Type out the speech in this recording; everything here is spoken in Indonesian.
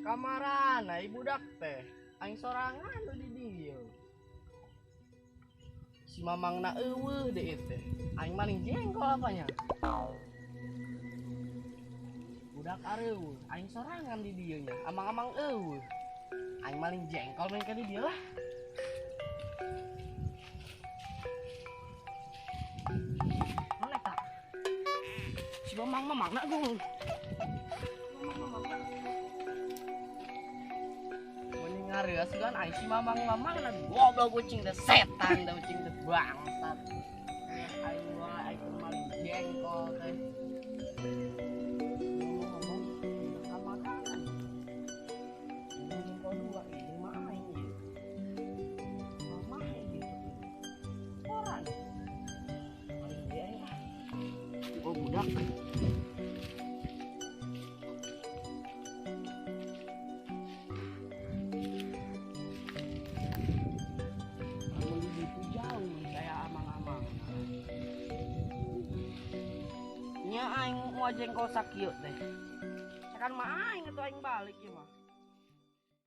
Kamarana budak teh aing sorangan tuh di dieu. Si mamangna eueuh deh teh. Aing maling jengkol apanya. Budak areueuh, aing sorangan di dieu nya. Amang-amang eueuh. Aing maling jengkol main ka di dieu lah. Mana tak? Si mamangna gul. Ngareus kan aing si mamang-mamang na goblok kucing teh setan teh kucing teh bangsat. Aing mah aing maling jengkol teh. Ngomong makanan. Jengkol dua ini mah aing ieu. Mama gitu. Orang. Maling jengkol. Oh budak. Nya aing mau jengkol sakieu teh. Sakan mah aing atuh aing balik ieu mah.